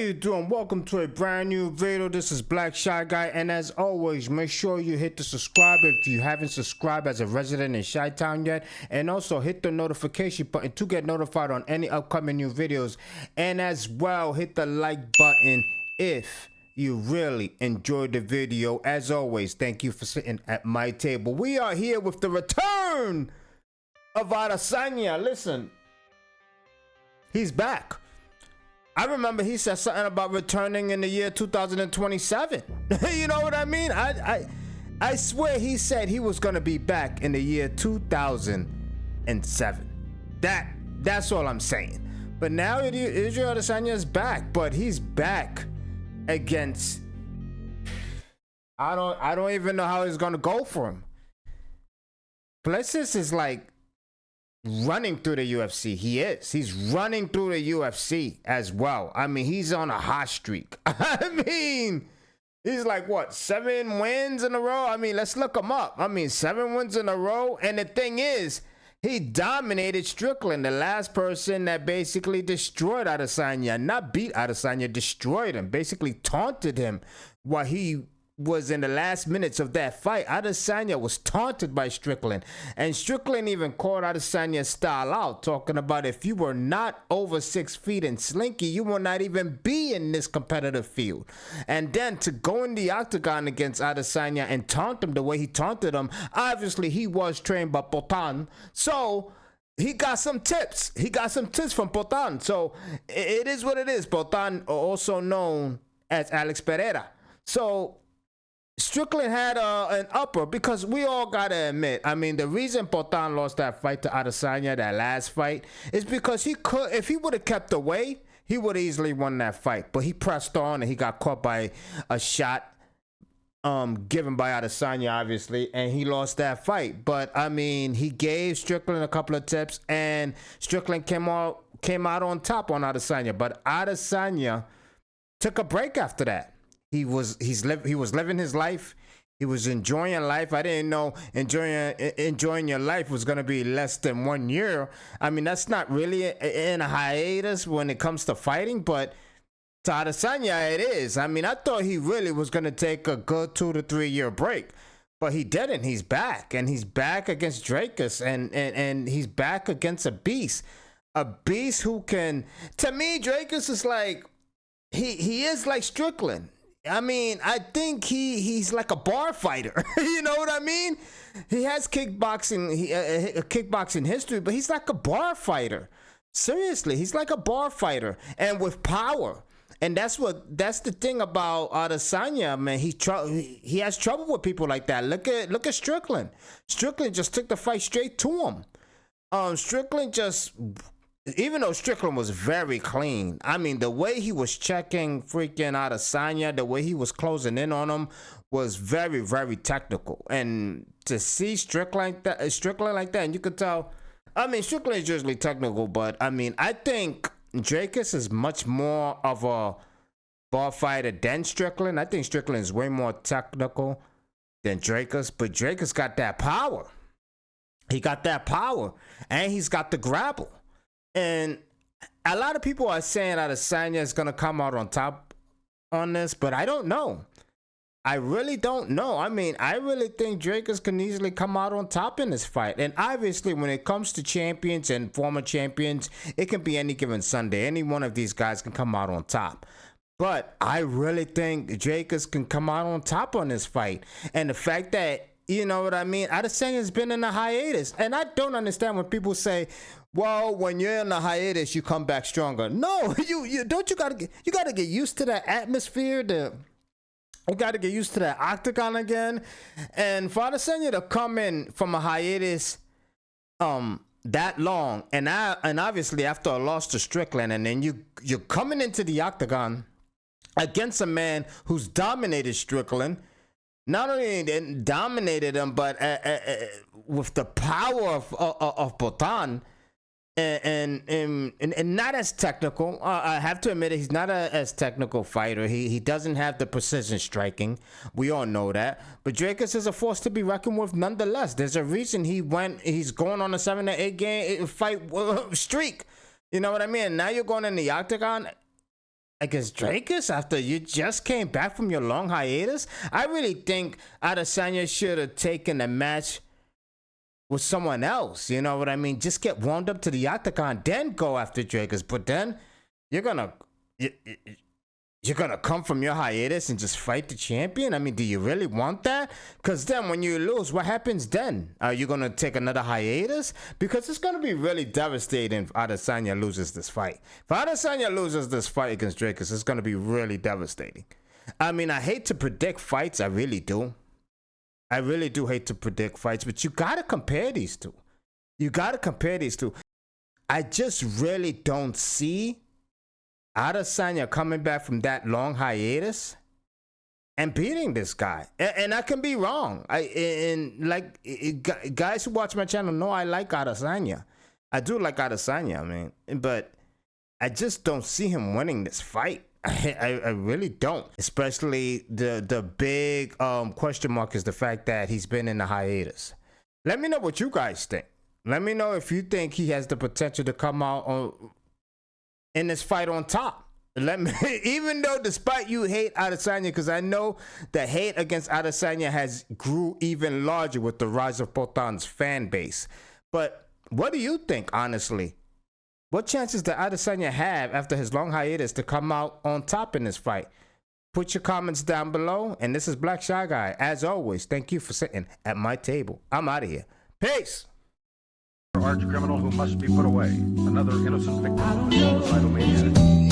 you doing? Welcome to a brand new video. This is Black Shy Guy, and as always, make sure you hit the subscribe if you haven't subscribed as a resident in Chi-Town yet, and also hit the notification button to get notified on any upcoming new videos, and as well hit the like button if you really enjoyed the video. As always, thank you for sitting at my table. We are here with the return of Adesanya. Listen, he's back. I remember he said something about returning in the year 2027. You know what I mean? I swear he said he was gonna be back in the year 2007. That's all I'm saying. But now Israel Adesanya is back, but he's back against I don't even know how he's gonna go for him. Plessis is like running through the UFC. He's running through the UFC as well. I mean, he's on a hot streak. I mean, he's like, what, 7 wins in a row? I mean, let's look him up. I mean, 7 wins in a row. And the thing is, he dominated Strickland, the last person that basically destroyed Adesanya. Not beat Adesanya, destroyed him. Basically taunted him while he was in the last minutes of that fight. Adesanya was taunted by Strickland, and Strickland even called Adesanya's style out, talking about if you were not over 6 feet and slinky, you will not even be in this competitive field. And then to go in the octagon against Adesanya and taunt him the way he taunted him, obviously he was trained by Potan, so he got some tips. He got some tips from Potan. So it is what it is. Potan, also known as Alex Pereira. So Strickland had an upper, because we all gotta admit, I mean, the reason Potan lost that fight to Adesanya, that last fight, is because he could, if he would have kept away, he would have easily won that fight. But he pressed on and he got caught by a shot given by Adesanya, obviously, and he lost that fight. But I mean, he gave Strickland a couple of tips, and Strickland came out on top on Adesanya. But Adesanya took a break after that. He was living his life. He was enjoying life. I didn't know enjoying your life was gonna be less than 1 year. I mean, that's not really in a hiatus when it comes to fighting, but to Adesanya it is. I mean, I thought he really was gonna take a good 2 to 3 year break, but he didn't. He's back, and he's back against Drakus, and he's back against a beast who can. To me, Drakus is like he is like Strickland. I mean, I think he's like a bar fighter. You know what I mean? He has kickboxing history, but he's like a bar fighter. Seriously, he's like a bar fighter, and with power. And that's the thing about Adesanya, man. He has trouble with people like that. Look at Strickland. Strickland just took the fight straight to him. Strickland just. Even though Strickland was very clean, I mean, the way he was checking freaking Adesanya, the way he was closing in on him was very, very technical. And to see Strickland like that, and you could tell, I mean, Strickland is usually technical, but I mean, I think Drakus is much more of a bar fighter than Strickland. I think Strickland is way more technical than Drakus, but Drakus got that power. He got that power, and he's got the grapple. And a lot of people are saying Adesanya is going to come out on top on this, but I don't know. I really don't know. I mean, I really think Drakus can easily come out on top in this fight. And obviously, when it comes to champions and former champions, it can be any given Sunday. Any one of these guys can come out on top. But I really think Drakus can come out on top on this fight. And the fact that, you know what I mean, Adesanya has been in a hiatus. And I don't understand when people say, well, when you're in a hiatus, you come back stronger. No, you gotta get used to that atmosphere. You gotta get used to that octagon again. And for Adesanya to come in from a hiatus that long, and obviously after a loss to Strickland, and then you're coming into the octagon against a man who's dominated Strickland. Not only dominated him, but with the power of Potan. And not as technical. I have to admit it, he's not as technical fighter. He doesn't have the precision striking. We all know that. But Drakus is a force to be reckoned with nonetheless. There's a reason he's going on a 7 to 8 game fight streak. You know what I mean? Now you're going in the octagon against Drakus after you just came back from your long hiatus? I really think Adesanya should have taken a match with someone else. You know what I mean? Just get warmed up to the octagon, then go after Drakus. But then you're gonna come from your hiatus and just fight the champion? I mean, do you really want that? Because then when you lose, what happens then? Are you going to take another hiatus? Because it's going to be really devastating if Adesanya loses this fight. If Adesanya loses this fight against Drakus, it's going to be really devastating. I mean, I hate to predict fights. I really do. I really do hate to predict fights. But you got to compare these two. You got to compare these two. I just really don't see Adesanya coming back from that long hiatus and beating this guy. And I can be wrong. Guys who watch my channel know I like Adesanya. I do like Adesanya, man. But I just don't see him winning this fight. I really don't. Especially the big question mark is the fact that he's been in a hiatus. Let me know what you guys think. Let me know if you think he has the potential to come out in this fight on top. Even though despite you hate Adesanya, because I know the hate against Adesanya has grew even larger with the rise of Potan's fan base. But what do you think, honestly? What chances does Adesanya have after his long hiatus to come out on top in this fight? Put your comments down below. And this is Black Shy Guy. As always, thank you for sitting at my table. I'm out of here. Peace. Arch criminal who must be put away. Another innocent victim of a suicidal maniac.